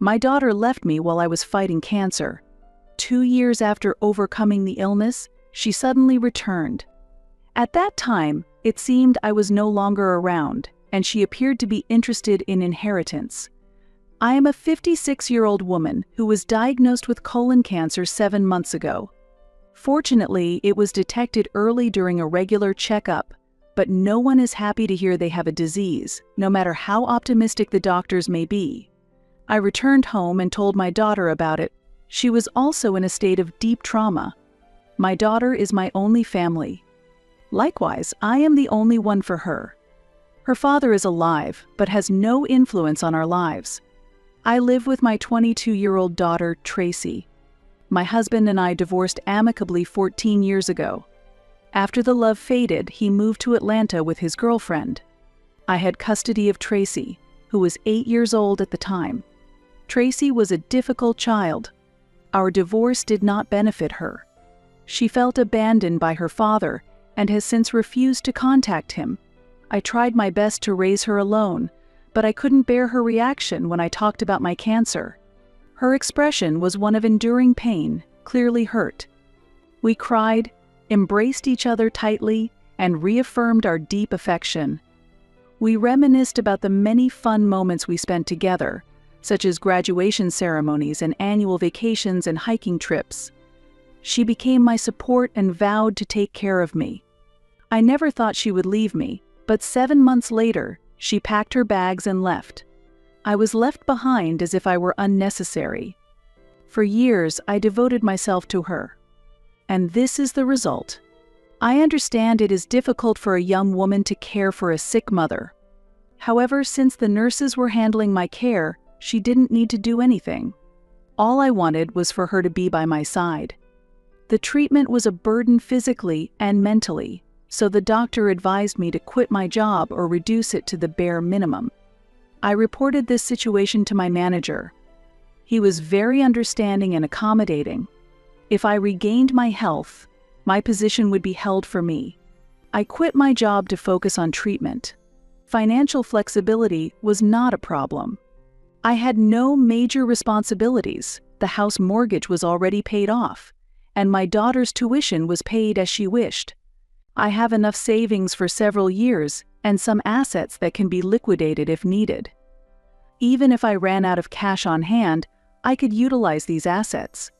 My daughter left me while I was fighting cancer. 2 years after overcoming the illness, she suddenly returned. At that time, it seemed I was no longer around, and she appeared to be interested in inheritance. I am a 56-year-old woman who was diagnosed with colon cancer 7 months ago. Fortunately, it was detected early during a regular checkup, but no one is happy to hear they have a disease, no matter how optimistic the doctors may be. I returned home and told my daughter about it. She was also in a state of deep trauma. My daughter is my only family. Likewise, I am the only one for her. Her father is alive, but has no influence on our lives. I live with my 22-year-old daughter, Tracy. My husband and I divorced amicably 14 years ago. After the love faded, he moved to Atlanta with his girlfriend. I had custody of Tracy, who was 8 years old at the time. Tracy was a difficult child. Our divorce did not benefit her. She felt abandoned by her father and has since refused to contact him. I tried my best to raise her alone, but I couldn't bear her reaction when I talked about my cancer. Her expression was one of enduring pain, clearly hurt. We cried, embraced each other tightly, and reaffirmed our deep affection. We reminisced about the many fun moments we spent together, such as graduation ceremonies and annual vacations and hiking trips. She became my support and vowed to take care of me. I never thought she would leave me, but 7 months later, she packed her bags and left. I was left behind as if I were unnecessary. For years, I devoted myself to her. And this is the result. I understand it is difficult for a young woman to care for a sick mother. However, since the nurses were handling my care, she didn't need to do anything. All I wanted was for her to be by my side. The treatment was a burden physically and mentally, so the doctor advised me to quit my job or reduce it to the bare minimum. I reported this situation to my manager. He was very understanding and accommodating. If I regained my health, my position would be held for me. I quit my job to focus on treatment. Financial flexibility was not a problem. I had no major responsibilities. The house mortgage was already paid off, and my daughter's tuition was paid as she wished. I have enough savings for several years and some assets that can be liquidated if needed. Even if I ran out of cash on hand, I could utilize these assets.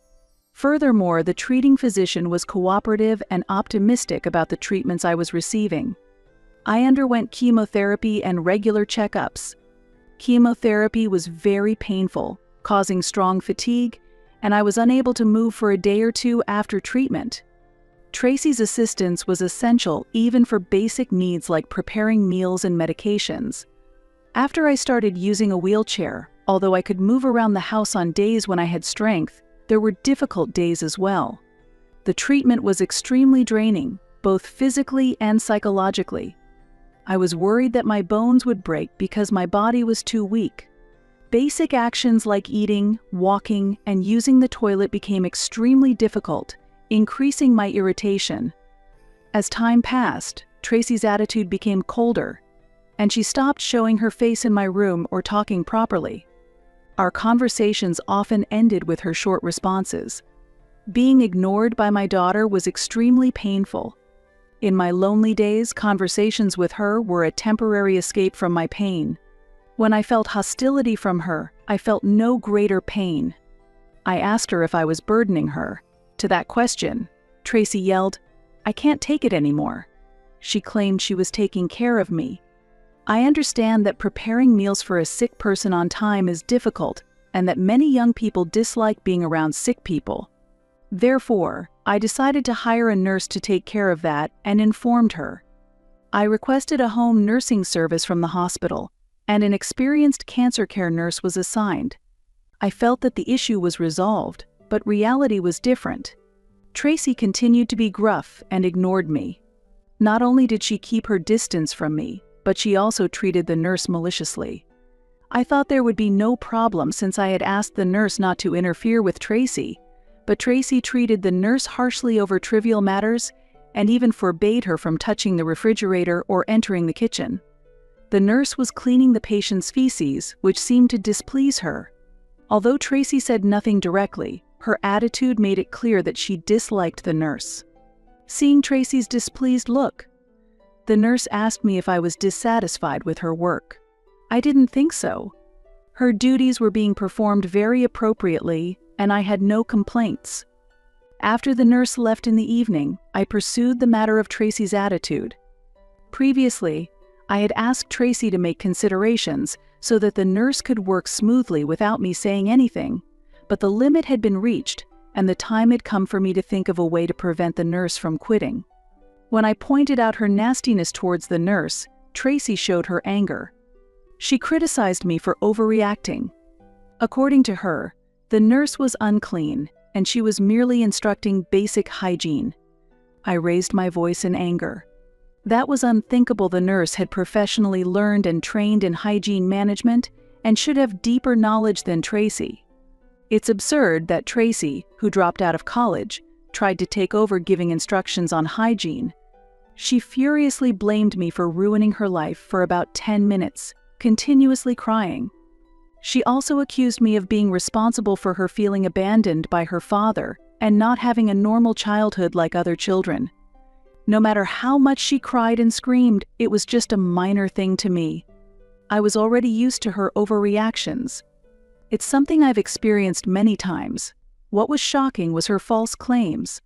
Furthermore, the treating physician was cooperative and optimistic about the treatments I was receiving. I underwent chemotherapy and regular checkups. Chemotherapy was very painful, causing strong fatigue, and I was unable to move for a day or two after treatment. Tracy's assistance was essential even for basic needs like preparing meals and medications. After I started using a wheelchair, although I could move around the house on days when I had strength, there were difficult days as well. The treatment was extremely draining, both physically and psychologically. I was worried that my bones would break because my body was too weak. Basic actions like eating, walking, and using the toilet became extremely difficult, increasing my irritation. As time passed, Tracy's attitude became colder, and she stopped showing her face in my room or talking properly. Our conversations often ended with her short responses. Being ignored by my daughter was extremely painful. In my lonely days, conversations with her were a temporary escape from my pain. When I felt hostility from her, I felt no greater pain. I asked her if I was burdening her. To that question, Tracy yelled, "I can't take it anymore." She claimed she was taking care of me. I understand that preparing meals for a sick person on time is difficult and that many young people dislike being around sick people. Therefore, I decided to hire a nurse to take care of that and informed her. I requested a home nursing service from the hospital, and an experienced cancer care nurse was assigned. I felt that the issue was resolved, but reality was different. Tracy continued to be gruff and ignored me. Not only did she keep her distance from me, but she also treated the nurse maliciously. I thought there would be no problem since I had asked the nurse not to interfere with Tracy, but Tracy treated the nurse harshly over trivial matters and even forbade her from touching the refrigerator or entering the kitchen. The nurse was cleaning the patient's feces, which seemed to displease her. Although Tracy said nothing directly, her attitude made it clear that she disliked the nurse. Seeing Tracy's displeased look, the nurse asked me if I was dissatisfied with her work. I didn't think so. Her duties were being performed very appropriately, and I had no complaints. After the nurse left in the evening, I pursued the matter of Tracy's attitude. Previously, I had asked Tracy to make considerations so that the nurse could work smoothly without me saying anything, but the limit had been reached, and the time had come for me to think of a way to prevent the nurse from quitting. When I pointed out her nastiness towards the nurse, Tracy showed her anger. She criticized me for overreacting. According to her, the nurse was unclean, and she was merely instructing basic hygiene. I raised my voice in anger. That was unthinkable. The nurse had professionally learned and trained in hygiene management and should have deeper knowledge than Tracy. It's absurd that Tracy, who dropped out of college, tried to take over giving instructions on hygiene. She furiously blamed me for ruining her life for about 10 minutes, continuously crying. She also accused me of being responsible for her feeling abandoned by her father and not having a normal childhood like other children. No matter how much she cried and screamed, it was just a minor thing to me. I was already used to her overreactions. It's something I've experienced many times. What was shocking was her false claims.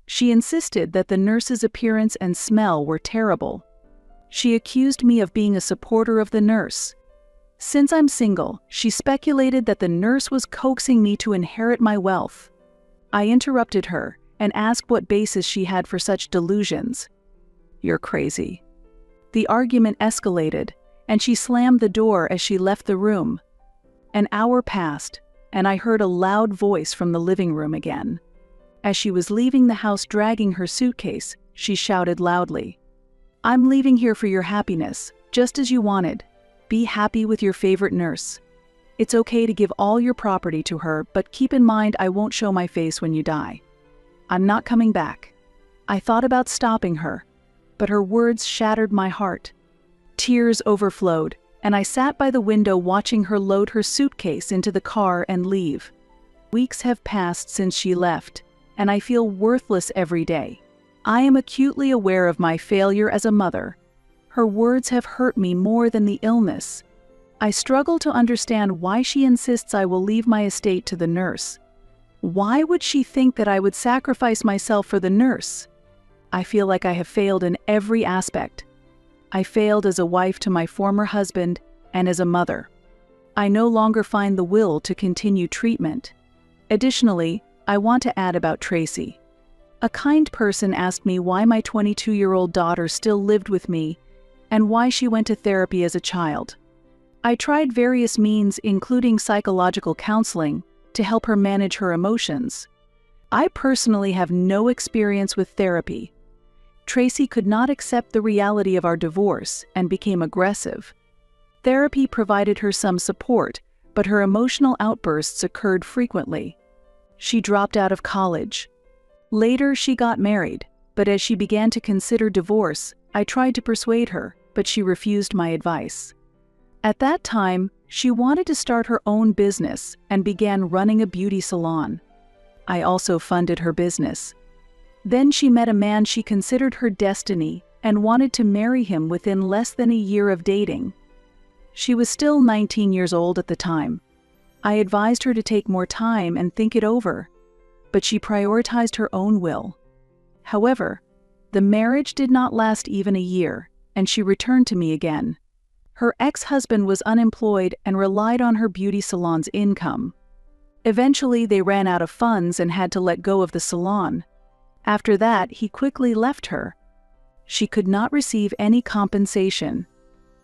She insisted that the nurse's appearance and smell were terrible. She accused me of being a supporter of the nurse. Since I'm single, she speculated that the nurse was coaxing me to inherit my wealth. I interrupted her and asked what basis she had for such delusions. "You're crazy." The argument escalated, and she slammed the door as she left the room. An hour passed, and I heard a loud voice from the living room again. As she was leaving the house dragging her suitcase, she shouted loudly, "I'm leaving here for your happiness, just as you wanted. Be happy with your favorite nurse. It's okay to give all your property to her, but keep in mind I won't show my face when you die. I'm not coming back." I thought about stopping her, but her words shattered my heart. Tears overflowed, and I sat by the window watching her load her suitcase into the car and leave. Weeks have passed since she left, and I feel worthless every day. I am acutely aware of my failure as a mother. Her words have hurt me more than the illness. I struggle to understand why she insists I will leave my estate to the nurse. Why would she think that I would sacrifice myself for the nurse? I feel like I have failed in every aspect. I failed as a wife to my former husband and as a mother. I no longer find the will to continue treatment. Additionally, I want to add about Tracy. A kind person asked me why my 22-year-old daughter still lived with me and why she went to therapy as a child. I tried various means, including psychological counseling, to help her manage her emotions. I personally have no experience with therapy. Tracy could not accept the reality of our divorce and became aggressive. Therapy provided her some support, but her emotional outbursts occurred frequently. She dropped out of college. Later, she got married, but as she began to consider divorce, I tried to persuade her, but she refused my advice. At that time, she wanted to start her own business and began running a beauty salon. I also funded her business. Then she met a man she considered her destiny and wanted to marry him within less than a year of dating. She was still 19 years old at the time. I advised her to take more time and think it over, but she prioritized her own will. However, the marriage did not last even a year, and she returned to me again. Her ex-husband was unemployed and relied on her beauty salon's income. Eventually, they ran out of funds and had to let go of the salon. After that, he quickly left her. She could not receive any compensation.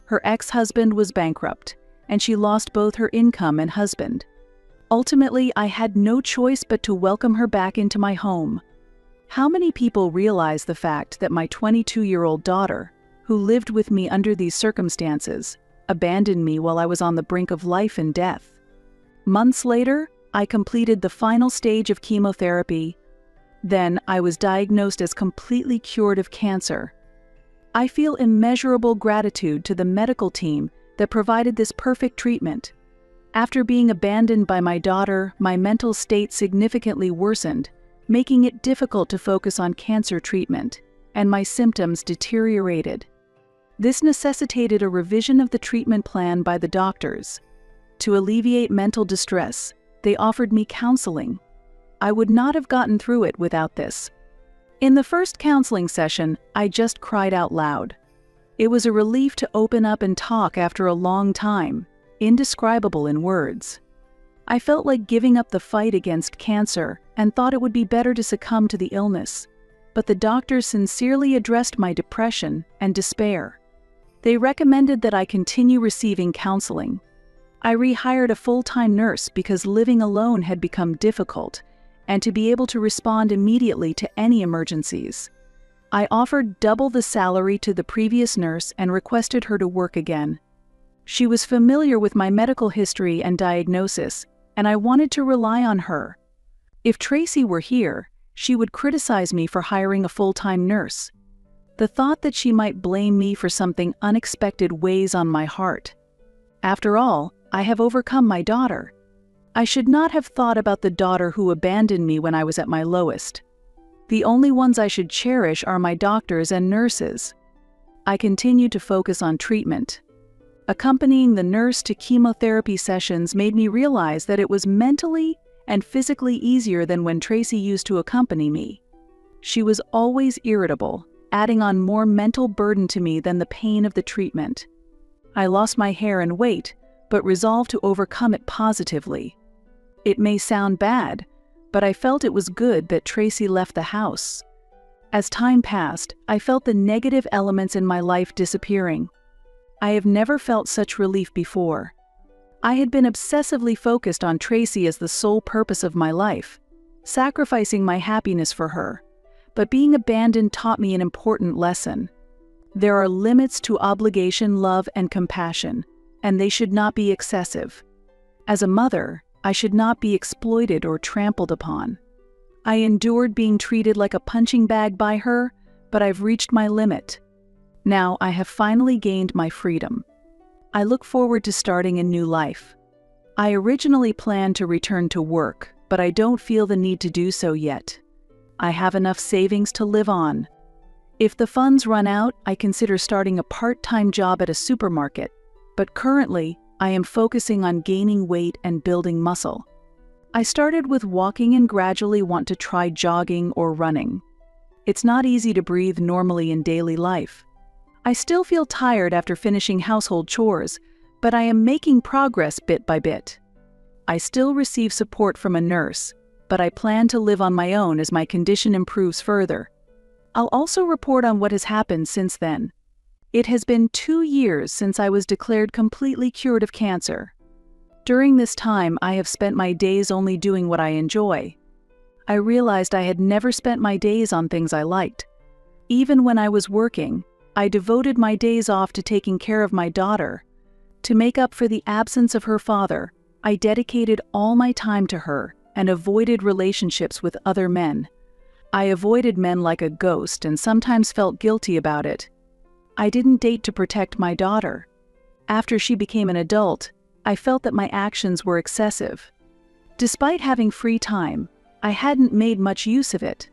Her ex-husband was bankrupt, and she lost both her income and husband. Ultimately, I had no choice but to welcome her back into my home. How many people realize the fact that my 22-year-old daughter, who lived with me under these circumstances, abandoned me while I was on the brink of life and death? Months later, I completed the final stage of chemotherapy. Then I was diagnosed as completely cured of cancer. I feel immeasurable gratitude to the medical team that provided this perfect treatment. After being abandoned by my daughter, my mental state significantly worsened, making it difficult to focus on cancer treatment, and my symptoms deteriorated. This necessitated a revision of the treatment plan by the doctors. To alleviate mental distress, they offered me counseling. I would not have gotten through it without this. In the first counseling session, I just cried out loud. It was a relief to open up and talk after a long time, indescribable in words. I felt like giving up the fight against cancer and thought it would be better to succumb to the illness, but the doctors sincerely addressed my depression and despair. They recommended that I continue receiving counseling. I rehired a full-time nurse because living alone had become difficult, and to be able to respond immediately to any emergencies. I offered double the salary to the previous nurse and requested her to work again. She was familiar with my medical history and diagnosis, and I wanted to rely on her. If Tracy were here, she would criticize me for hiring a full-time nurse. The thought that she might blame me for something unexpected weighs on my heart. After all, I have overcome my daughter. I should not have thought about the daughter who abandoned me when I was at my lowest. The only ones I should cherish are my doctors and nurses. I continued to focus on treatment. Accompanying the nurse to chemotherapy sessions made me realize that it was mentally and physically easier than when Tracy used to accompany me. She was always irritable, adding on more mental burden to me than the pain of the treatment. I lost my hair and weight, but resolved to overcome it positively. It may sound bad, but I felt it was good that Tracy left the house. As time passed, I felt the negative elements in my life disappearing. I have never felt such relief before. I had been obsessively focused on Tracy as the sole purpose of my life, sacrificing my happiness for her. But being abandoned taught me an important lesson. There are limits to obligation, love, and compassion, and they should not be excessive. As a mother, I should not be exploited or trampled upon. I endured being treated like a punching bag by her, but I've reached my limit. Now I have finally gained my freedom. I look forward to starting a new life. I originally planned to return to work, but I don't feel the need to do so yet. I have enough savings to live on. If the funds run out, I consider starting a part-time job at a supermarket, but currently, I am focusing on gaining weight and building muscle. I started with walking and gradually want to try jogging or running. It's not easy to breathe normally in daily life. I still feel tired after finishing household chores, but I am making progress bit by bit. I still receive support from a nurse, but I plan to live on my own as my condition improves further. I'll also report on what has happened since then. It has been 2 years since I was declared completely cured of cancer. During this time, I have spent my days only doing what I enjoy. I realized I had never spent my days on things I liked. Even when I was working, I devoted my days off to taking care of my daughter. To make up for the absence of her father, I dedicated all my time to her and avoided relationships with other men. I avoided men like a ghost and sometimes felt guilty about it. I didn't date to protect my daughter. After she became an adult, I felt that my actions were excessive. Despite having free time, I hadn't made much use of it.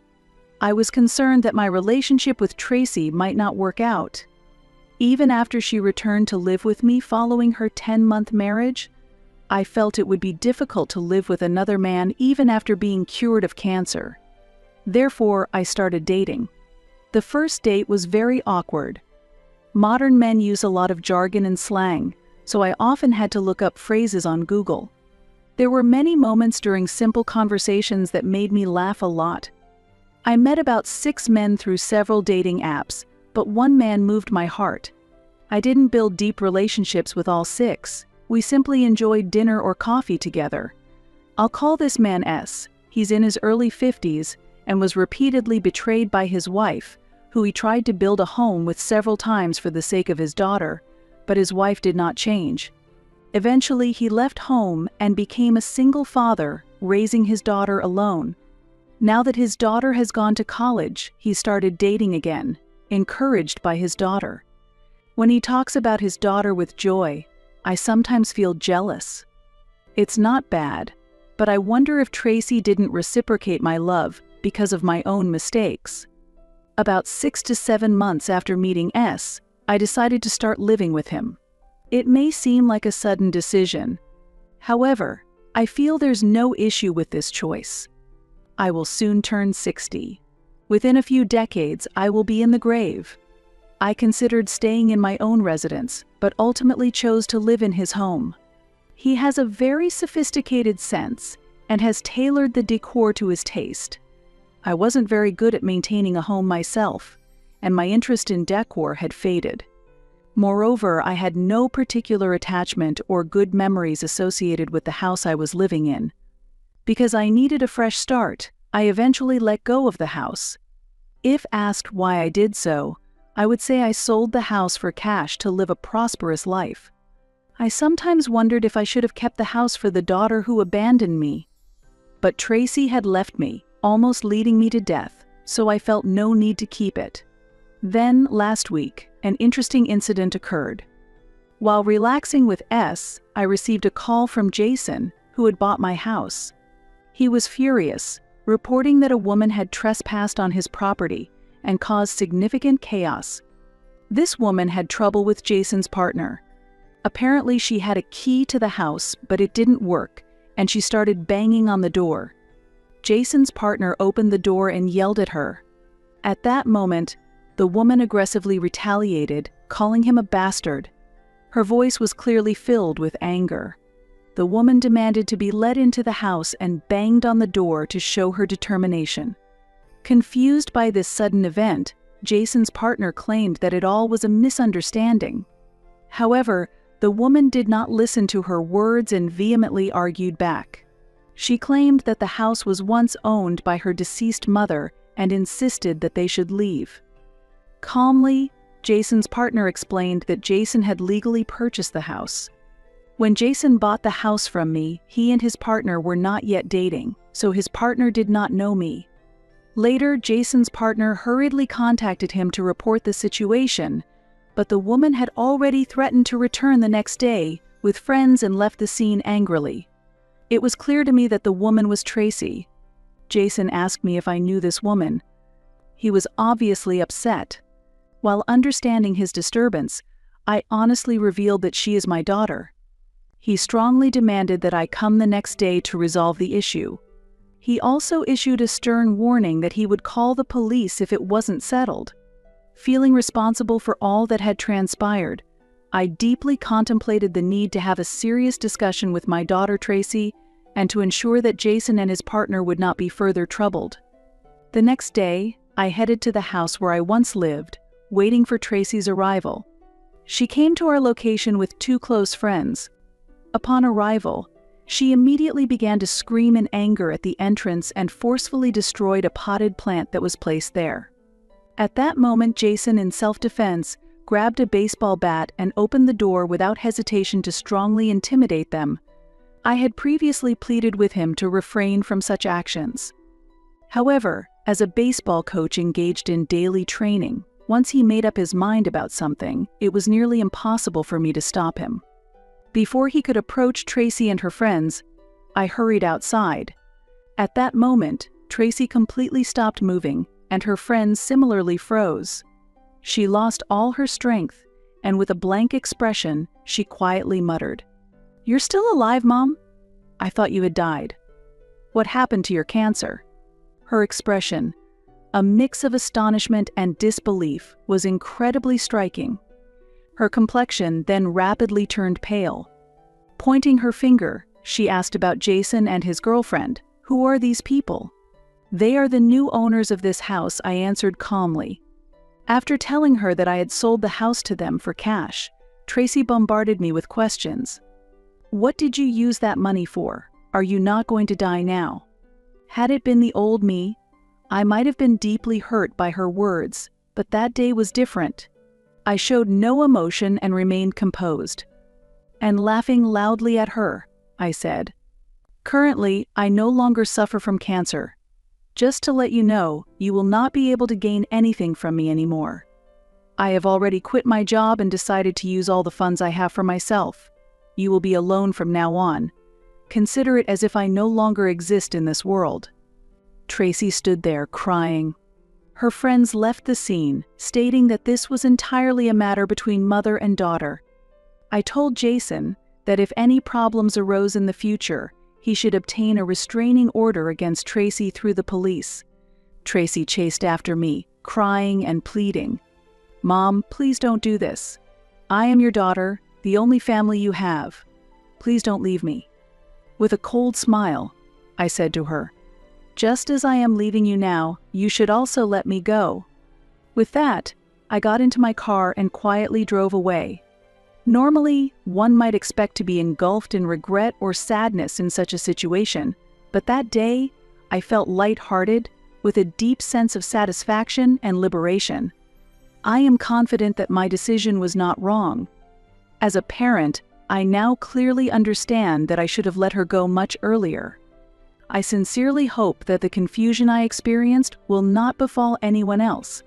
I was concerned that my relationship with Tracy might not work out. Even after she returned to live with me following her 10-month marriage, I felt it would be difficult to live with another man even after being cured of cancer. Therefore, I started dating. The first date was very awkward. Modern men use a lot of jargon and slang, so I often had to look up phrases on Google. There were many moments during simple conversations that made me laugh a lot. I met about 6 men through several dating apps, but one man moved my heart. I didn't build deep relationships with all 6. We simply enjoyed dinner or coffee together. I'll call this man S. He's in his early 50s and was repeatedly betrayed by his wife, who he tried to build a home with several times for the sake of his daughter, but his wife did not change. Eventually, he left home and became a single father, raising his daughter alone. Now that his daughter has gone to college, he started dating again, encouraged by his daughter. When he talks about his daughter with joy, I sometimes feel jealous. It's not bad, but I wonder if Tracy didn't reciprocate my love because of my own mistakes. About 6 to 7 months after meeting S, I decided to start living with him. It may seem like a sudden decision. However, I feel there's no issue with this choice. I will soon turn 60. Within a few decades, I will be in the grave. I considered staying in my own residence, but ultimately chose to live in his home. He has a very sophisticated sense and has tailored the decor to his taste. I wasn't very good at maintaining a home myself, and my interest in decor had faded. Moreover, I had no particular attachment or good memories associated with the house I was living in. Because I needed a fresh start, I eventually let go of the house. If asked why I did so, I would say I sold the house for cash to live a prosperous life. I sometimes wondered if I should have kept the house for the daughter who abandoned me. But Tracy had left me, almost leading me to death, so I felt no need to keep it. Then, last week, an interesting incident occurred. While relaxing with S, I received a call from Jason, who had bought my house. He was furious, reporting that a woman had trespassed on his property and caused significant chaos. This woman had trouble with Jason's partner. Apparently, she had a key to the house, but it didn't work, and she started banging on the door. Jason's partner opened the door and yelled at her. At that moment, the woman aggressively retaliated, calling him a bastard. Her voice was clearly filled with anger. The woman demanded to be let into the house and banged on the door to show her determination. Confused by this sudden event, Jason's partner claimed that it all was a misunderstanding. However, the woman did not listen to her words and vehemently argued back. She claimed that the house was once owned by her deceased mother and insisted that they should leave. Calmly, Jason's partner explained that Jason had legally purchased the house. When Jason bought the house from me, he and his partner were not yet dating, so his partner did not know me. Later, Jason's partner hurriedly contacted him to report the situation, but the woman had already threatened to return the next day with friends and left the scene angrily. It was clear to me that the woman was Tracy. Jason asked me if I knew this woman. He was obviously upset. While understanding his disturbance, I honestly revealed that she is my daughter. He strongly demanded that I come the next day to resolve the issue. He also issued a stern warning that he would call the police if it wasn't settled. Feeling responsible for all that had transpired, I deeply contemplated the need to have a serious discussion with my daughter Tracy and to ensure that Jason and his partner would not be further troubled. The next day, I headed to the house where I once lived, waiting for Tracy's arrival. She came to our location with 2 close friends. Upon arrival, she immediately began to scream in anger at the entrance and forcefully destroyed a potted plant that was placed there. At that moment, Jason, in self-defense, grabbed a baseball bat and opened the door without hesitation to strongly intimidate them. I had previously pleaded with him to refrain from such actions. However, as a baseball coach engaged in daily training, once he made up his mind about something, it was nearly impossible for me to stop him. Before he could approach Tracy and her friends, I hurried outside. At that moment, Tracy completely stopped moving, and her friends similarly froze. She lost all her strength, and with a blank expression, she quietly muttered, "You're still alive, Mom? I thought you had died. What happened to your cancer?" Her expression, a mix of astonishment and disbelief, was incredibly striking. Her complexion then rapidly turned pale. Pointing her finger, she asked about Jason and his girlfriend. "Who are these people?" "They are the new owners of this house," I answered calmly. After telling her that I had sold the house to them for cash, Tracy bombarded me with questions. "What did you use that money for? Are you not going to die now?" Had it been the old me, I might have been deeply hurt by her words, but that day was different. I showed no emotion and remained composed. And laughing loudly at her, I said, "Currently, I no longer suffer from cancer. Just to let you know, you will not be able to gain anything from me anymore. I have already quit my job and decided to use all the funds I have for myself. You will be alone from now on. Consider it as if I no longer exist in this world." Tracy stood there, crying. Her friends left the scene, stating that this was entirely a matter between mother and daughter. I told Jason that if any problems arose in the future, he should obtain a restraining order against Tracy through the police. Tracy chased after me, crying and pleading. "Mom, please don't do this. I am your daughter, the only family you have. Please don't leave me." With a cold smile, I said to her, "Just as I am leaving you now, you should also let me go." With that, I got into my car and quietly drove away. Normally, one might expect to be engulfed in regret or sadness in such a situation, but that day, I felt lighthearted, with a deep sense of satisfaction and liberation. I am confident that my decision was not wrong. As a parent, I now clearly understand that I should have let her go much earlier. I sincerely hope that the confusion I experienced will not befall anyone else.